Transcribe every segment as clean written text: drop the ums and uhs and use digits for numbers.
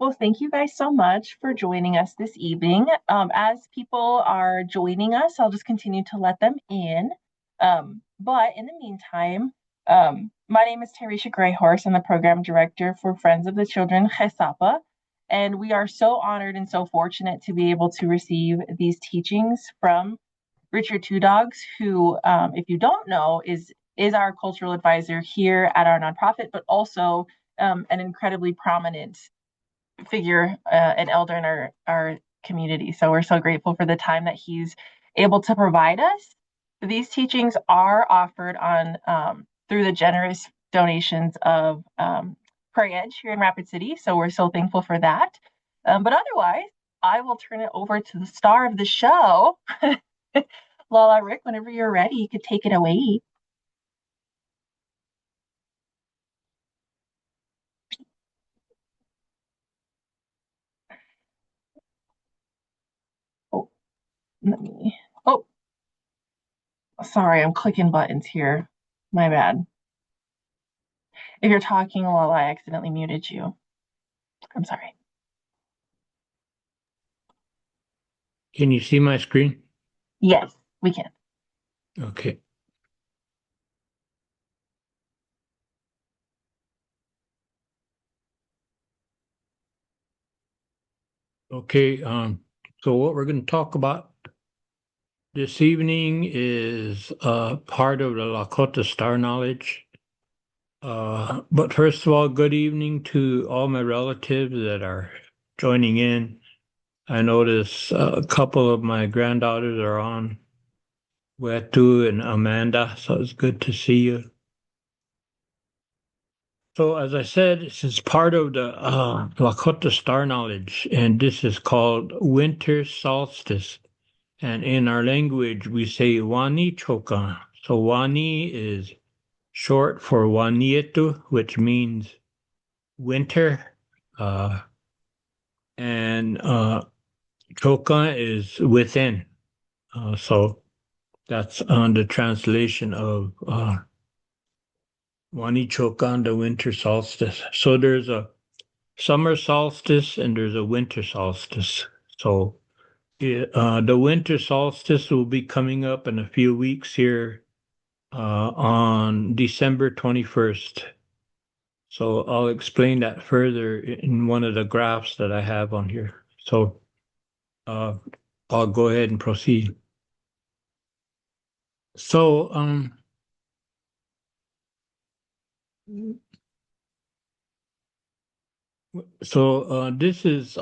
Well, thank you guys so much for joining us this evening. As people are joining us, I'll just continue to let them in. But in the meantime, my name is Tarisha Greyhorse. I'm the program director for Friends of the Children Sapa, and we are so honored and so fortunate to be able to receive these teachings from Richard Two Dogs, who, if you don't know, is our cultural advisor here at our nonprofit, but also an incredibly prominent figure, an elder in our community. So we're so grateful for the time that he's able to provide us. These teachings are offered on through the generous donations of Prairie Edge here in Rapid City. So we're so thankful for that. But otherwise, I will turn it over to the star of the show, Lala Rick. Whenever you're ready, you could take it away. Oh, let me. Oh, sorry, I'm clicking buttons here. My bad. If you're talking, Lala, I accidentally muted you. I'm sorry. Can you see my screen? Yes, we can. Okay. Okay, so what we're going to talk about this evening is part of the Lakota Star Knowledge. But first of all, good evening to all my relatives that are joining in. I notice a couple of my granddaughters are on, Wetu and Amanda, so it's good to see you. So as I said, this is part of the Lakota Star Knowledge, and this is called Winter Solstice. And in our language, we say Wani Cokan. So Wani is short for Wanietu, which means winter. And Cokan is within. So that's the translation of Wani Cokan, the winter solstice. So there's a summer solstice and there's a winter solstice. So the winter solstice will be coming up in a few weeks here on December 21st. So I'll explain that further in one of the graphs that I have on here. So I'll go ahead and proceed. So this is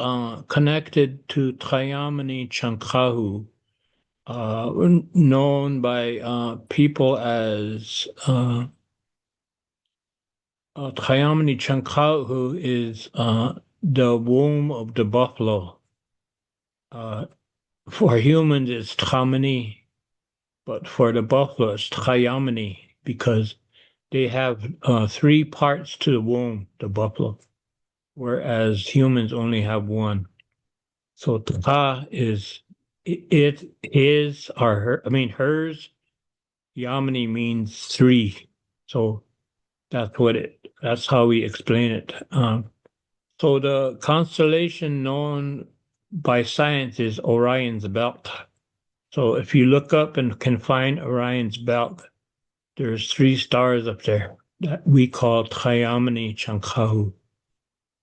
connected to Trayamani Chankahu, known by people as Trayamani Chankahu is the womb of the buffalo. For humans, it's Tramani, but for the buffalo, it's Trayamani because they have three parts to the womb, the buffalo, whereas humans only have one. So Tra is it, his, or her, I mean hers. Yamini means three. So that's how we explain it. So the constellation known by science is Orion's belt. So if you look up and can find Orion's belt, there's three stars up there that we call Trayamani Chankahu.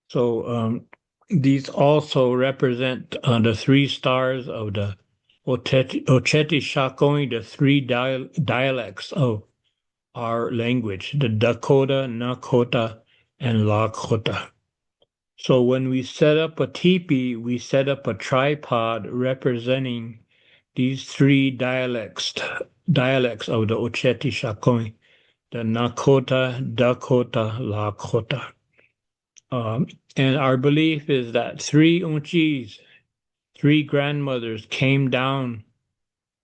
So these also represent the three stars of the Ocheti Shakoni, the three dialects of our language, the Dakota, Nakota, and Lakota. So when we set up a teepee, we set up a tripod representing these three dialects of the Ocheti Shakoni, the Nakota, Dakota, Lakota. And our belief is that three Unchis, three grandmothers came down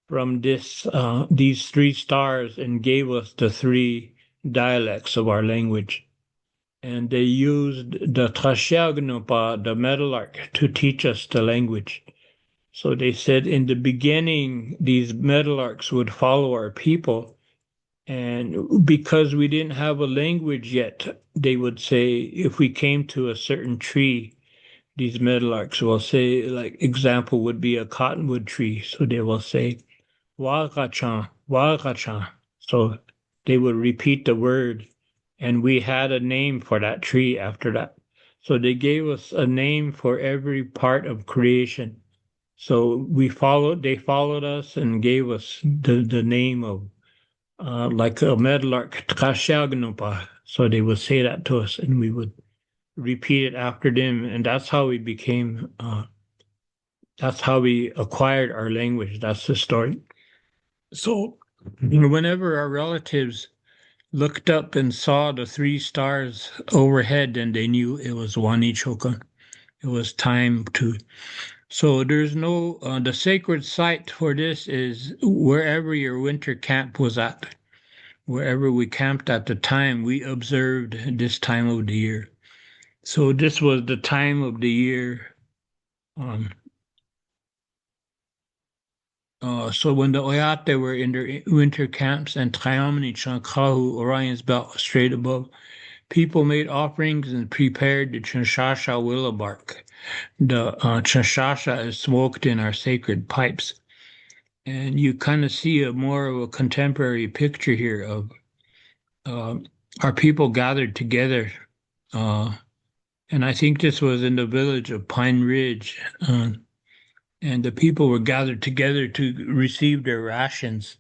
from these three stars and gave us the three dialects of our language. And they used the Trashiagnupa, the meadowlark, to teach us the language. So they said in the beginning, these meadowlarks would follow our people. And because we didn't have a language yet, they would say if we came to a certain tree, these meadowlarks will say, like, example would be a cottonwood tree. So they will say, Wagachan, Wagachan. So they would repeat the word, and we had a name for that tree after that. So they gave us a name for every part of creation. So they followed us and gave us the name of like a meadowlark, Tkashagnupa. So they would say that to us, and we would repeat it after them, and that's how we acquired our language. That's the story. So whenever our relatives looked up and saw the three stars overhead, then they knew it was Wani Choka. It was time to. So there's no, the sacred site for this is wherever your winter camp was at. Wherever we camped at the time, we observed this time of the year. So this was the time of the year. Um, so when the Oyate were in their winter camps and Tayamani Chankahu, Orion's belt straight above, people made offerings and prepared the Chanshasha willow bark. The Chanshasha is smoked in our sacred pipes. And you kind of see a more of a contemporary picture here of uh, our people gathered together. Uh, and I think this was in the village of Pine Ridge. And the people were gathered together to receive their rations.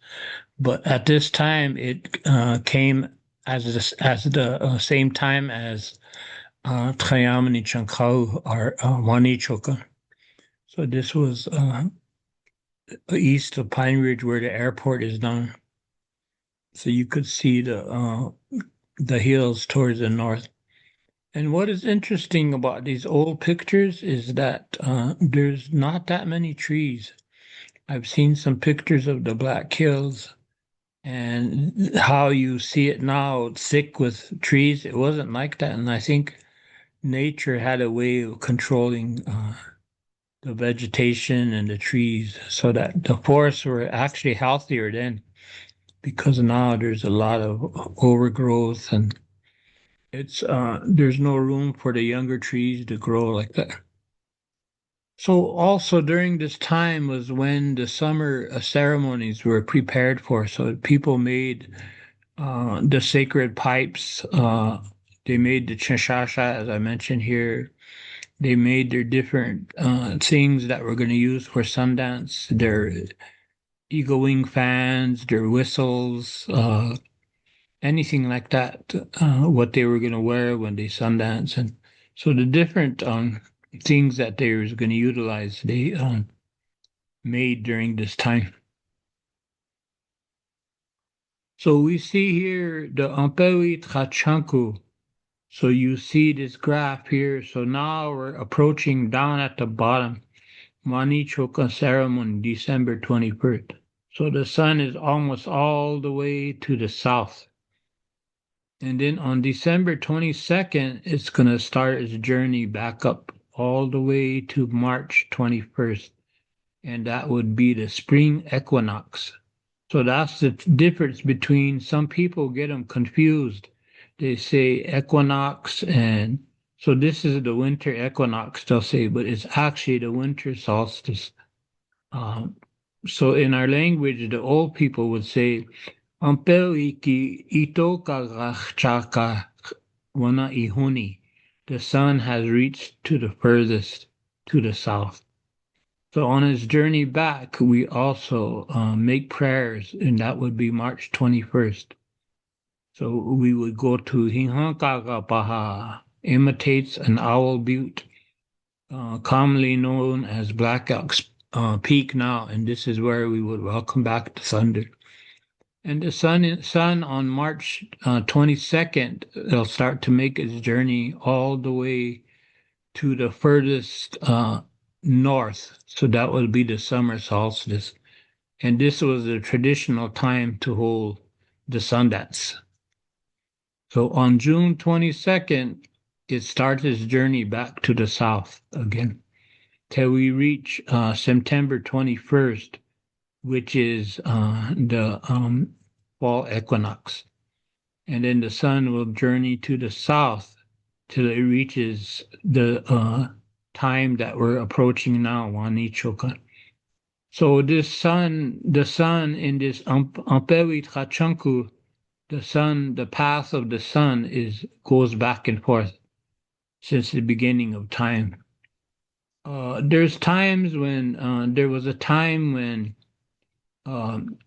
But at this time, it came as the same time as Trayamani Chankau or Wani Choka. So this was east of Pine Ridge where the airport is now. So you could see the hills towards the north. And what is interesting about these old pictures is that there's not that many trees. I've seen some pictures of the Black Hills and how you see it now, thick with trees. It wasn't like that. And I think nature had a way of controlling the vegetation and the trees so that the forests were actually healthier then because now there's a lot of overgrowth and it's there's no room for the younger trees to grow like that. So also during this time was when the summer ceremonies were prepared for. So people made the sacred pipes. They made the chashasha, as I mentioned here. They made their different things that we're going to use for Sundance. Their eagle wing fans, their whistles, anything like that. What they were going to wear when they Sundance, and so the different things that they was going to utilize, they made during this time. So we see here the Ampewi Trachanku. So you see this graph here. So now we're approaching down at the bottom, Mani Choka ceremony, December 21st. So the sun is almost all the way to the south. And then on December 22nd, it's going to start its journey back up all the way to March 21st. And that would be the spring equinox. So that's the difference between some people get them confused. They say equinox, and so this is the winter equinox, they'll say, but it's actually the winter solstice. Um, so in our language, the old people would say, Ampel iki ito kagachaka wana ihuni. The sun has reached to the furthest, to the south. So on his journey back, we also make prayers, and that would be March 21st. So we would go to Hihankagapaha, imitates an owl butte, commonly known as Black Elk's Peak now, and this is where we would welcome back the thunder. And the sun on March 22nd, it'll start to make its journey all the way to the furthest north. So that would be the summer solstice. And this was the traditional time to hold the Sundance. So on June 22nd, it starts its journey back to the south again till we reach September 21st, which is the fall equinox. And then the sun will journey to the south till it reaches the time that we're approaching now, Wani Choka. So the sun in this Ampewi Trachanku, the path of the sun goes back and forth since the beginning of time. There's times when there was a time when um,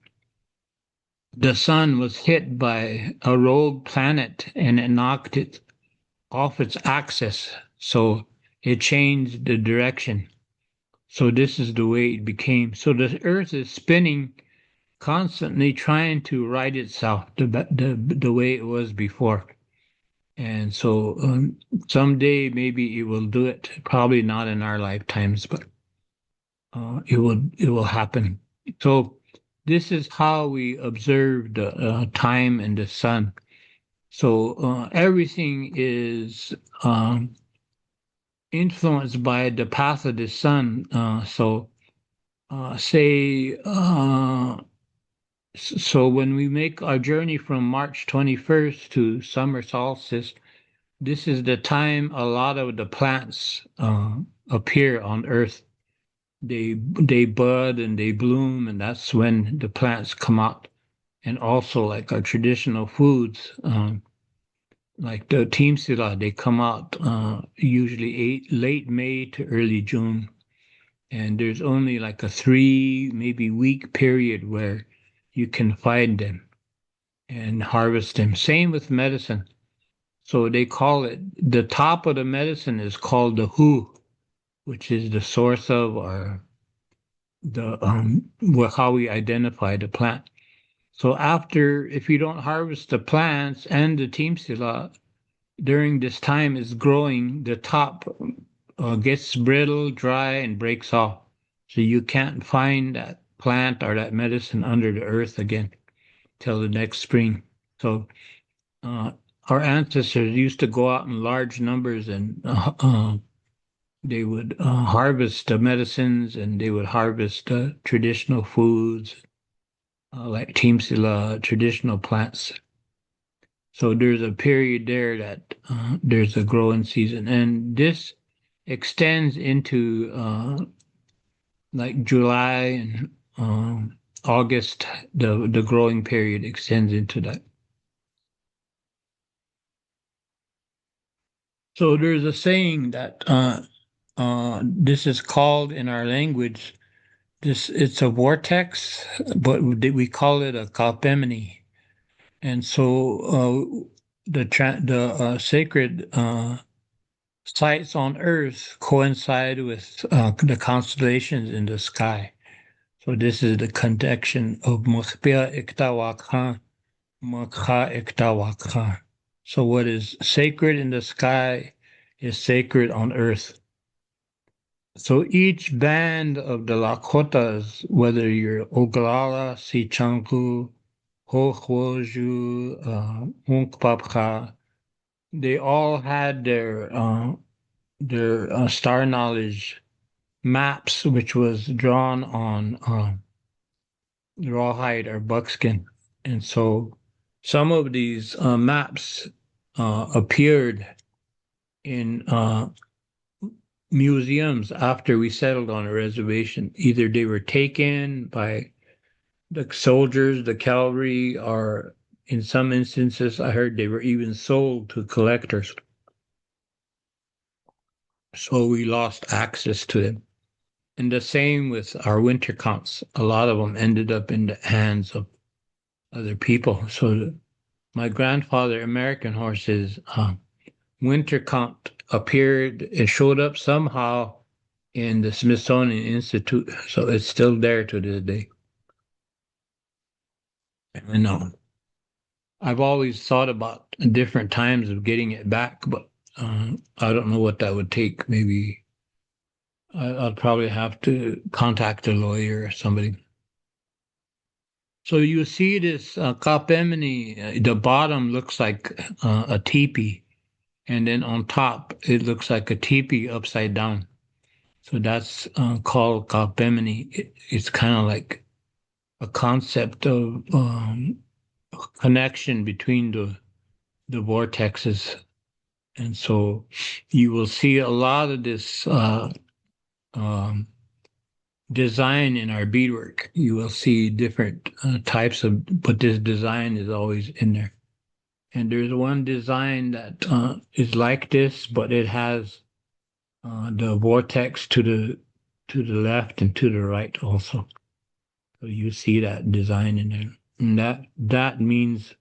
the sun was hit by a rogue planet and it knocked it off its axis, so it changed the direction. So this is the way it became. So the Earth is spinning constantly, trying to right itself the way it was before. And so someday maybe it will do it. Probably not in our lifetimes, but it will happen. So this is how we observe the time and the sun. So everything is influenced by the path of the sun. Say, so when we make our journey from March 21st to summer solstice, this is the time a lot of the plants appear on Earth. They bud and they bloom, and that's when the plants come out. And also, like our traditional foods, like the team sila, they come out usually late May to early June. And there's only like a 3 maybe week period where you can find them and harvest them. Same with medicine. So they call it, the top of the medicine is called the hu, which is the source of or the how we identify the plant. So after, if you don't harvest the plants and the team sila during this time is growing, the top gets brittle, dry, and breaks off. So you can't find that plant or that medicine under the earth again till the next spring. So uh, our ancestors used to go out in large numbers and they would harvest the medicines and they would harvest traditional foods like Teamsila, traditional plants. So there's a period there that there's a growing season, and this extends into like July and August. The growing period extends into that. So there's a saying that this is called in our language. It's a vortex, but we call it a kalpemini. And so the sacred sites on Earth coincide with the constellations in the sky. So this is the connection of Mukpia Iktawakha, Mukha Iktawakha. So what is sacred in the sky is sacred on Earth. So each band of the Lakotas, whether you're Oglala, Sichangu, Hochwoju, Hunkpapcha, they all had their star knowledge maps, which was drawn on rawhide or buckskin. And so some of these maps appeared in museums after we settled on a reservation. Either they were taken by the soldiers, the cavalry, or in some instances, I heard they were even sold to collectors. So we lost access to them. And the same with our winter counts. A lot of them ended up in the hands of other people. So my grandfather, American Horses, winter count appeared, it showed up somehow in the Smithsonian Institute. So it's still there to this day. I know. I've always thought about different times of getting it back, but I don't know what that would take. Maybe I'll probably have to contact a lawyer or somebody. So you see this Kapemini, the bottom looks like a teepee, and then on top it looks like a teepee upside down. So that's called Kapemini. It's kind of like a concept of connection between the vortexes. And so you will see a lot of this um, design in our beadwork. You will see different types of, but this design is always in there. And there's one design that is like this, but it has the vortex to the left and to the right also. So you see that design in there. And that means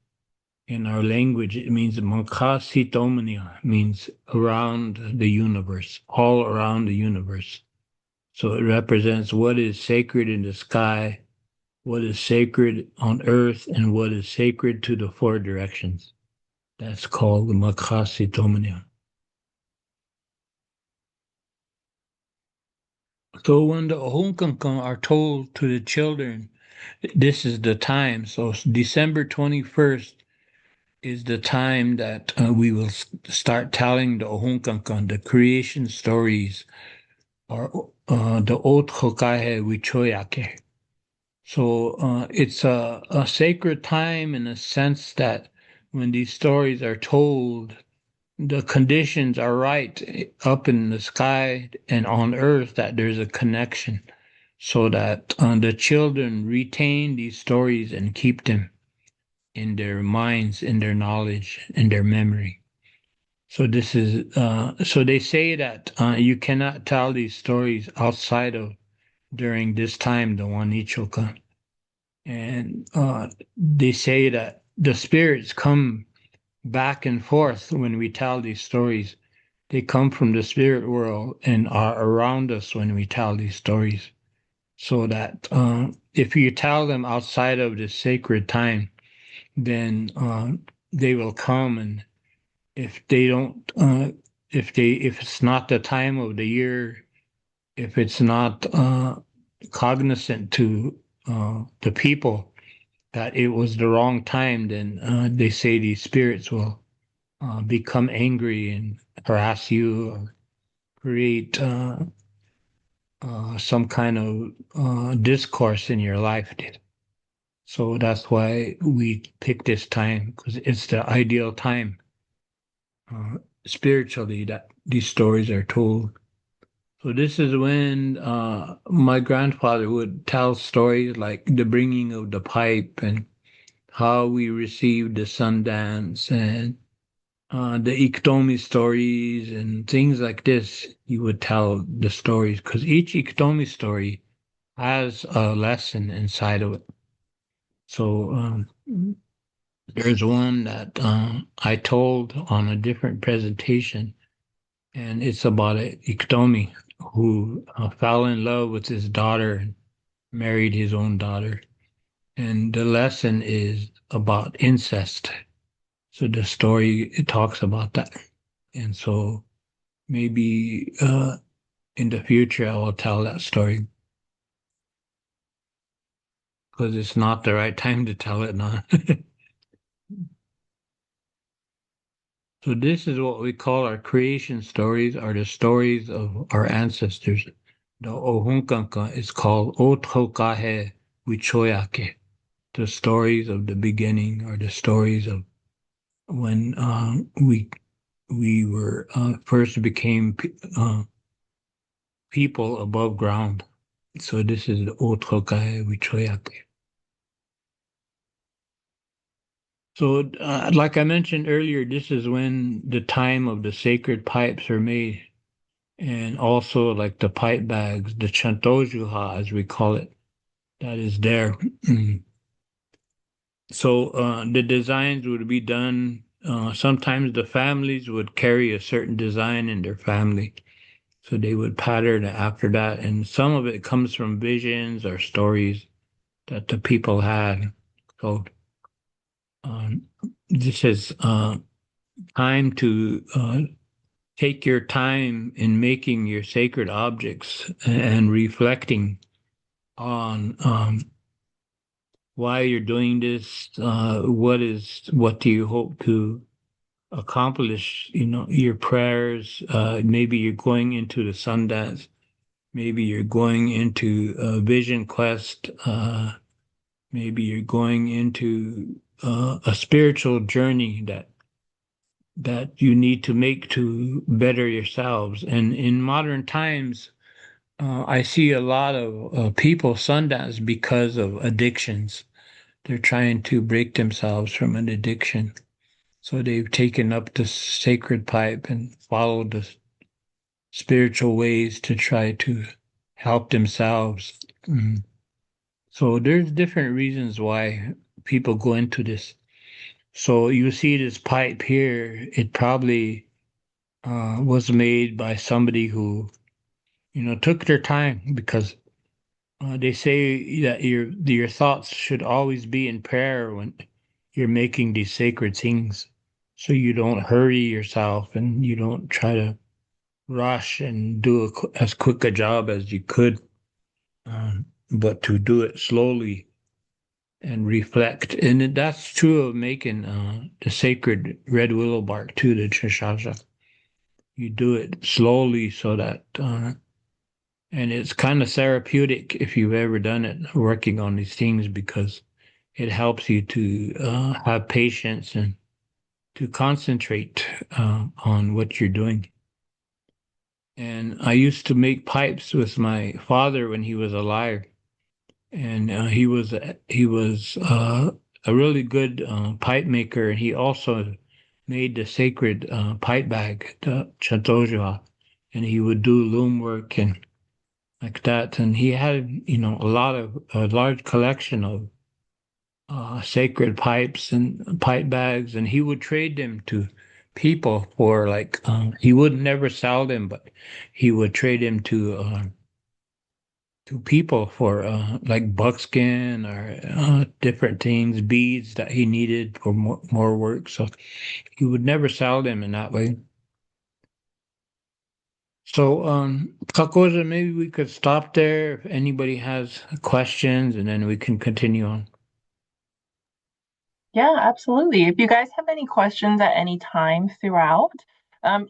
in our language it means Makasitomania, means around the universe, all around the universe. So it represents what is sacred in the sky, what is sacred on earth, and what is sacred to the four directions. That's called the Makasitomania. So when the Ohunkankan are told to the children, this is the time. So December 21st is the time that we will start telling the Ohunkankan, the creation stories, or the Ot Hokahe Wichoyake. So it's a sacred time in a sense that when these stories are told, the conditions are right up in the sky and on earth that there's a connection so that the children retain these stories and keep them in their minds, in their knowledge, in their memory. So this is so they say that you cannot tell these stories outside of during this time, the Wani Chokan. And they say that the spirits come back and forth when we tell these stories. They come from the spirit world and are around us when we tell these stories. So that if you tell them outside of this sacred time, then they will come. And if they don't, if it's not the time of the year, if it's not cognizant to the people that it was the wrong time, then they say these spirits will become angry and harass you or create some kind of discourse in your life. So that's why we pick this time because it's the ideal time spiritually that these stories are told. So this is when my grandfather would tell stories like the bringing of the pipe and how we received the Sundance and the Iktomi stories and things like this. He would tell the stories because each Iktomi story has a lesson inside of it. So there's one that I told on a different presentation, and it's about a Iktomi who fell in love with his daughter and married his own daughter. And the lesson is about incest. So the story it talks about that. And so maybe in the future I will tell that story because it's not the right time to tell it now. So this is what we call our creation stories, are the stories of our ancestors. The Ohunkanka is called Othokahe Wichoyake, the stories of the beginning, or the stories of when we were first became people above ground. So this is the Othokahe Wichoyake. So, like I mentioned earlier, this is when the time of the sacred pipes are made, and also like the pipe bags, the chantojuha, as we call it, that is there. So the designs would be done. Sometimes the families would carry a certain design in their family, so they would pattern after that. And some of it comes from visions or stories that the people had. So um, this is time to take your time in making your sacred objects and reflecting on why you're doing this. What do you hope to accomplish? You know, your prayers. Maybe you're going into the Sundance. Maybe you're going into a vision quest. Maybe you're going into a spiritual journey that that you need to make to better yourselves. And in modern times, I see a lot of people sundance because of addictions. They're trying to break themselves from an addiction. So they've taken up the sacred pipe and followed the spiritual ways to try to help themselves. So there's different reasons why people go into this. So you see this pipe here, it probably was made by somebody who, took their time because they say that your thoughts should always be in prayer when you're making these sacred things, so you don't hurry yourself and you don't try to rush and do as quick a job as you could, but to do it slowly and reflect. And that's true of making the sacred red willow bark too, the chashasha. You do it slowly so that, and it's kind of therapeutic if you've ever done it, working on these things, because it helps you to have patience and to concentrate on what you're doing. And I used to make pipes with my father when he was alive, and he was a really good pipe maker, and he also made the sacred pipe bag, the chatoja, and he would do loom work and like that. And he had, a large collection of sacred pipes and pipe bags, and he would trade them to people for like he would never sell them, but he would trade them to people for like buckskin or different things, beads that he needed for more work. So he would never sell them in that way. So, Kakoza, maybe we could stop there if anybody has questions, and then we can continue on. Yeah, absolutely. If you guys have any questions at any time throughout,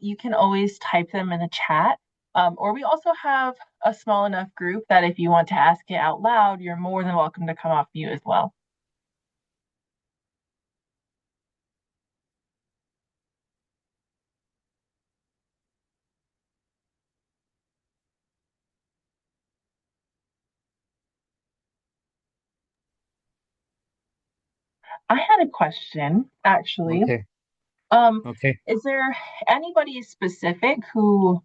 you can always type them in the chat. Or we also have a small enough group that if you want to ask it out loud, you're more than welcome to come off mute as well. I had a question, actually. Okay. Um, Okay. is there anybody specific who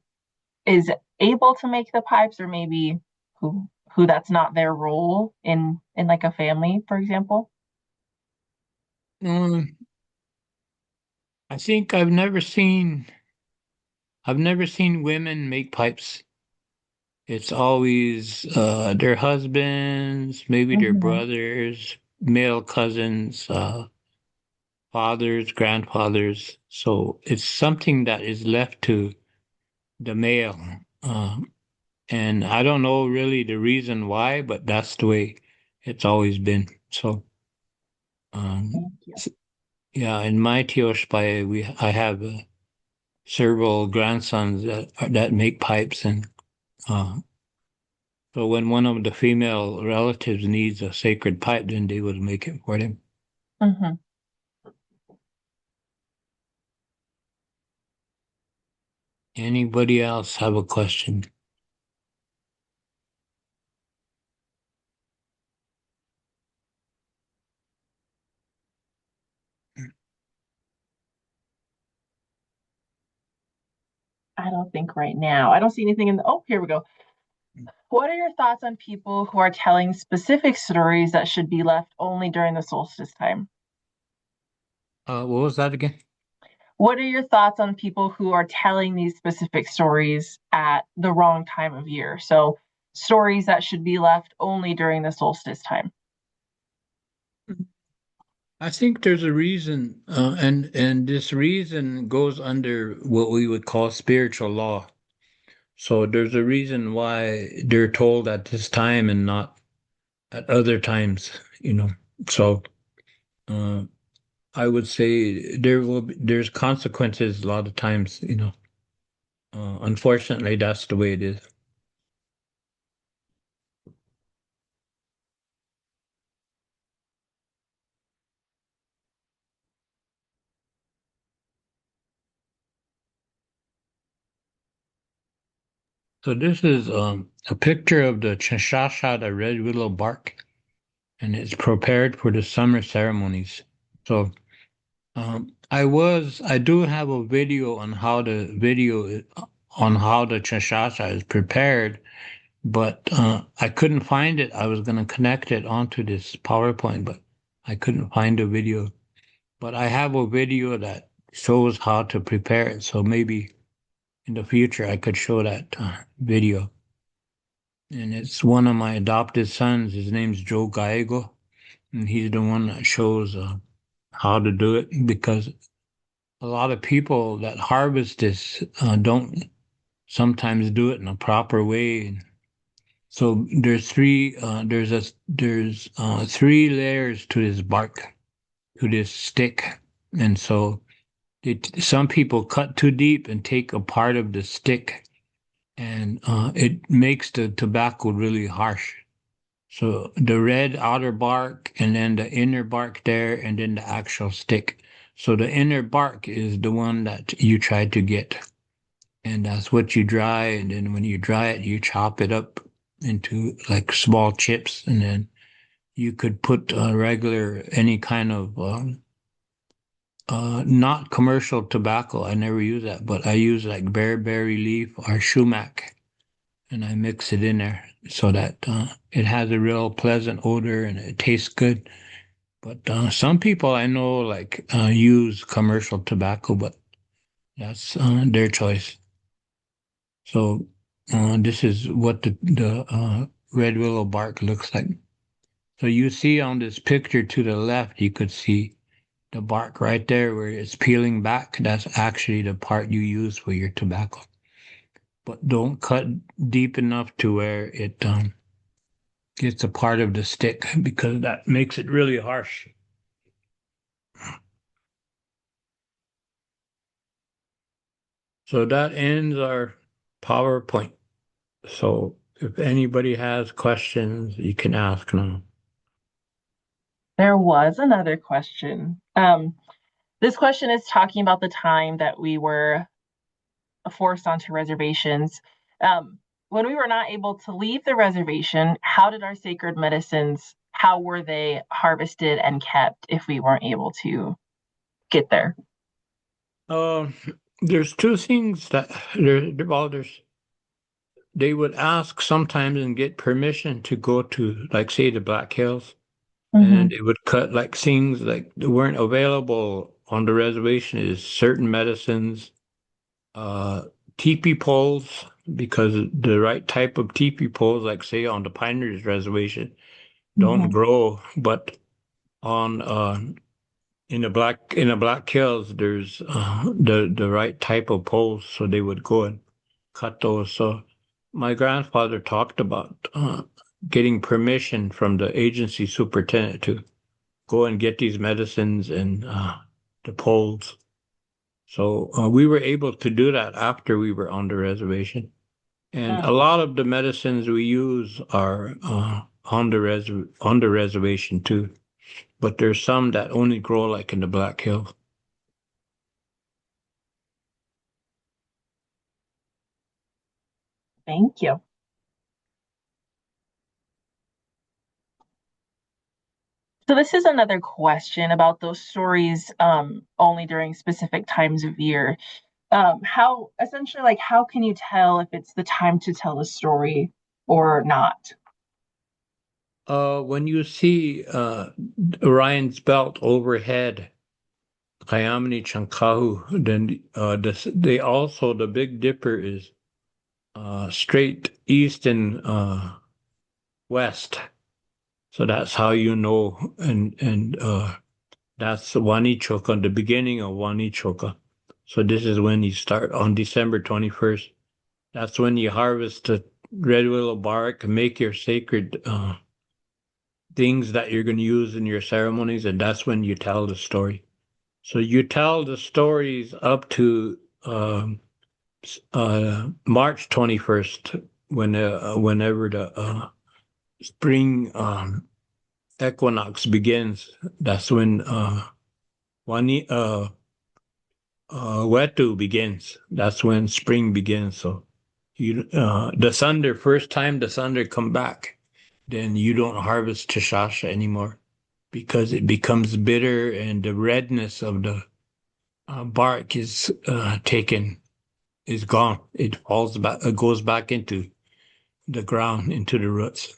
is able to make the pipes, or maybe who that's not their role in like a family, for example? Um, I think I've never seen women make pipes. It's always their husbands, maybe their Hmm. brothers, male cousins, fathers, grandfathers. So it's something that is left to the male. And I don't know really the reason why, but that's the way it's always been. So, um, Thank you. s- yeah, in my tioshpai, I have several grandsons that make pipes, and uh, so when one of the female relatives needs a sacred pipe, then they would make it for them. Hmm. Anybody else have a question? I don't think right now. I don't see anything in the. Oh, here we go. What are your thoughts on people who are telling specific stories that should be left only during the solstice time? What was that again? What are your thoughts on people who are telling these specific stories at the wrong time of year? So, stories that should be left only during the solstice time. I think there's a reason, and this reason goes under what we would call spiritual law. So there's a reason why they're told at this time and not at other times, you know. So uh, I would say there's consequences a lot of times, you know. Unfortunately, that's the way it is. So this is a picture of the Chashasha, the red willow bark, and it's prepared for the summer ceremonies. So I do have a video on how the Chashasha is prepared, but I couldn't find it. I was going to connect it onto this PowerPoint, but I couldn't find a video. But I have a video that shows how to prepare it, so maybe in the future I could show that video. And it's one of my adopted sons. His name's Joe Gallego, and he's the one that shows how to do it because a lot of people that harvest this don't sometimes do it in a proper way. So there's three layers to this bark, to this stick, and so some people cut too deep and take a part of the stick, and it makes the tobacco really harsh. So the red outer bark and then the inner bark there and then the actual stick. So the inner bark is the one that you try to get. And that's what you dry. And then when you dry it, you chop it up into like small chips. And then you could put any kind of, not commercial tobacco. I never use that, but I use like bearberry leaf or sumac and I mix it in there so that it has a real pleasant odor and it tastes good. But some people I know like use commercial tobacco, but that's their choice. So this is what the red willow bark looks like. So you see on this picture to the left, you could see the bark right there where it's peeling back. That's actually the part you use for your tobacco. But don't cut deep enough to where it gets a part of the stick because that makes it really harsh. So that ends our PowerPoint. So if anybody has questions, you can ask now. There was another question. This question is talking about the time that we were forced onto reservations. When we were not able to leave the reservation, how did our sacred medicines, how were they harvested and kept if we weren't able to get there? Um, there's two things that they would ask sometimes and get permission to go to, like, say, the Black Hills, Mm-hmm. and it would cut like things like that weren't available on the reservation is certain medicines, uh, teepee poles, because the right type of teepee poles, like say on the Pine Ridge Reservation, don't Mm-hmm. grow, but on in the Black Hills, there's the right type of poles, so they would go and cut those. So my grandfather talked about getting permission from the agency superintendent to go and get these medicines and the poles. So we were able to do that after we were on the reservation. And a lot of the medicines we use are on the reservation too. But there's some that only grow like in the Black Hills. Thank you. So this is another question about those stories only during specific times of year. How essentially like how can you tell if it's the time to tell a story or not? When you see Orion's belt overhead, Kayamini Chankahu, then they also, the Big Dipper is straight east and west. So that's how you know, and that's Wani Choka, the beginning of Wani Choka. So this is when you start on December 21st. That's when you harvest the red willow bark, make your sacred things that you're going to use in your ceremonies, and that's when you tell the story. So you tell the stories up to March 21st, whenever the spring equinox begins. That's when Wani Wetu begins. That's when spring begins. So The thunder, first time the thunder come back, then you don't harvest chashasha anymore because it becomes bitter and the redness of the bark is gone. It falls back, it goes back into the ground, into the roots.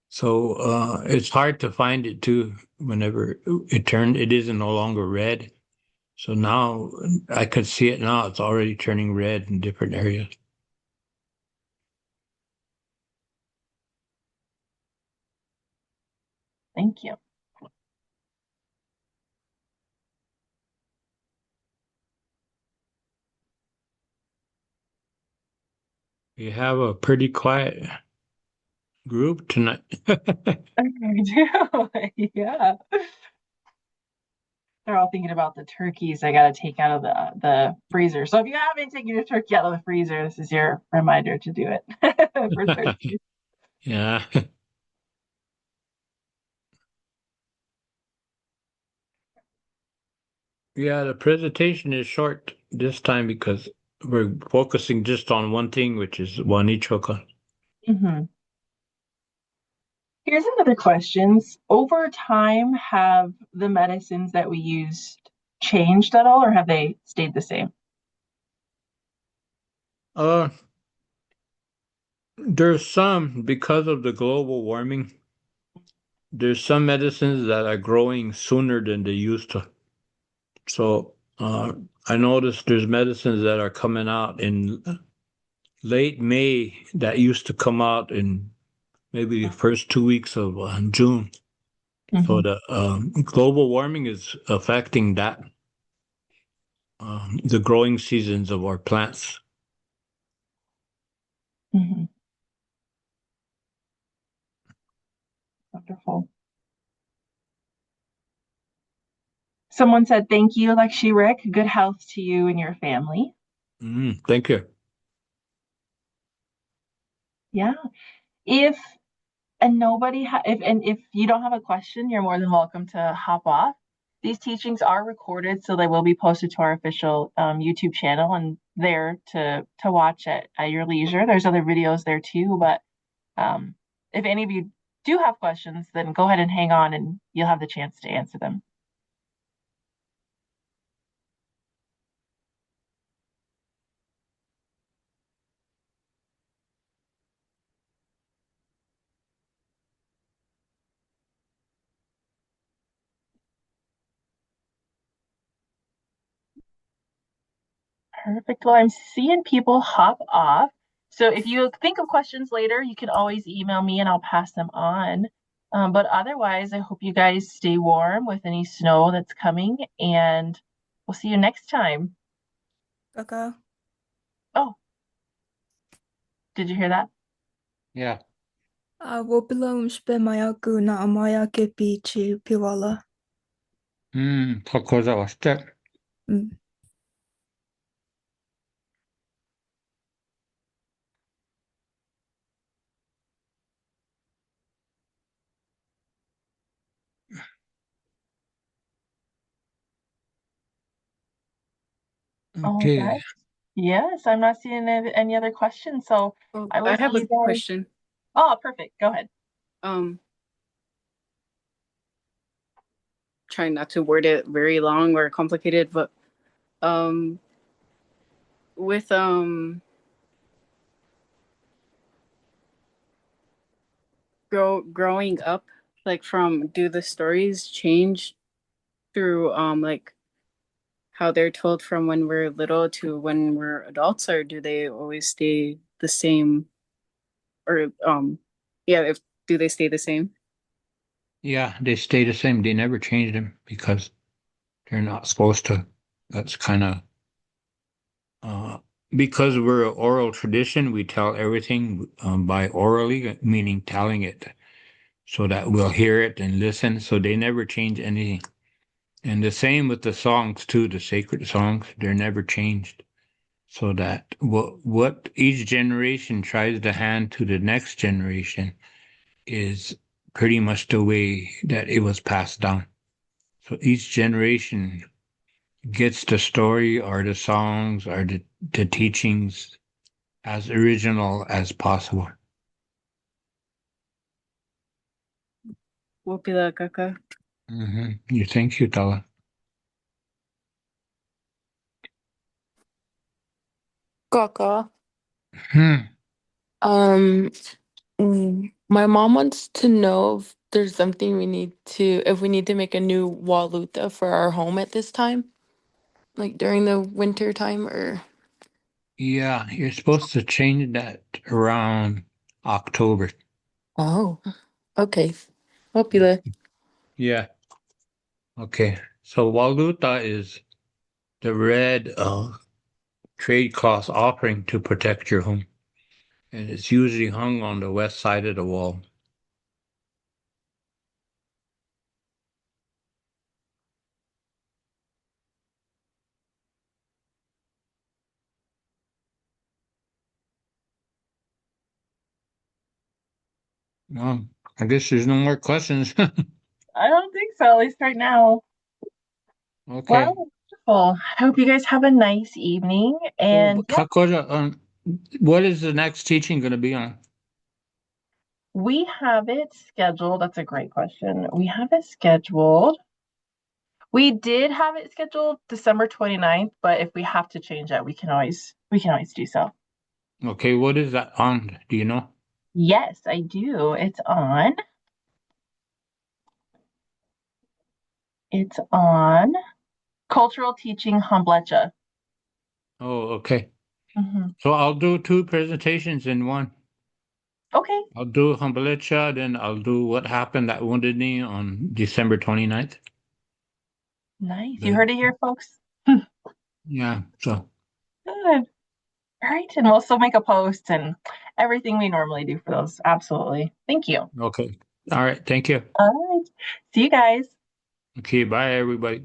So it's hard to find it too whenever it is no longer red. So now I could see it now. It's already turning red in different areas. Thank you. We have a pretty quiet group tonight. I do. Yeah. They're all thinking about the turkeys I gotta take out of the freezer. So if you haven't taken your turkey out of the freezer, this is your reminder to do it for turkey. Yeah. Yeah, the presentation is short this time because we're focusing just on one thing, which is Wani. Hmm. Here's another question. Over time, have the medicines that we used changed at all, or have they stayed the same? Uh, there's some, because of the global warming, there's some medicines that are growing sooner than they used to. So, I noticed there's medicines that are coming out in late May that used to come out in maybe the first 2 weeks of June. So Hmm. the global warming is affecting the growing seasons of our plants. Hmm. Wonderful. Someone said, "Thank you, Lakshi Rick. Good health to you and your family." Thank you. Yeah. If if you don't have a question, you're more than welcome to hop off. These teachings are recorded, so they will be posted to our official YouTube channel and there to watch at your leisure. There's other videos there too, but um, if any of you do have questions, then go ahead and hang on, and you'll have the chance to answer them. Perfect. Well, I'm seeing people hop off. So if you think of questions later, you can always email me and I'll pass them on. But otherwise, I hope you guys stay warm with any snow that's coming, and we'll see you next time. Kaka. Oh, did you hear that? Yeah. Wobilom spemayaku na amayake pichi piwala. Takoza washite. Mm. All Okay. right. Yes, I'm not seeing any other questions, so Oh, I will I see have a you guys. question. Oh, perfect. Go ahead. Um, Trying not to word it very long or complicated, but um, with growing up, like from do the stories change through like how they're told from when we're little to when we're adults, or do they always stay the same? Or yeah, if do they stay the same? Yeah, they stay the same. They never change them because they're not supposed to. That's kind of uh, because we're an oral tradition. We tell everything by orally, meaning telling it, so that we'll hear it and listen. So they never change anything. And the same with the songs too. The sacred songs, they're never changed. So that what each generation tries to hand to the next generation is pretty much the way that it was passed down. So each generation gets the story or the songs or the teachings as original as possible. Wopila kaka. You think you tell Kaka. Hmm. Um, my mom wants to know if there's something if we need to make a new waluta for our home at this time, like during the winter time or. Yeah, you're supposed to change that around October. Oh, okay. Popula. Yeah. Okay. So Waluta is the red trade cloth offering to protect your home. And it's usually hung on the west side of the wall. Well, I guess there's no more questions. I don't think so, at least right now. Okay. Well, wonderful. I hope you guys have a nice evening. So, And yeah, Hakoda, what is the next teaching going to be on? we have it scheduled. That's a great question. We have it scheduled. We did have it scheduled December 29th, but if we have to change that, we can always do so. Okay, what is that on? Do you know? Yes, I do. It's on cultural teaching Hamblecha. Oh, okay. Hmm. So I'll do two presentations in one. Okay, I'll do Humblecha, then I'll do what happened at Wounded Knee on December 29th. nice. You The, heard it here, folks. yeah, so, Good. All right, and we'll still make a post and everything we normally do for those. Absolutely. Thank you. okay. All right, thank you. All right. See you guys. Okay, bye, everybody.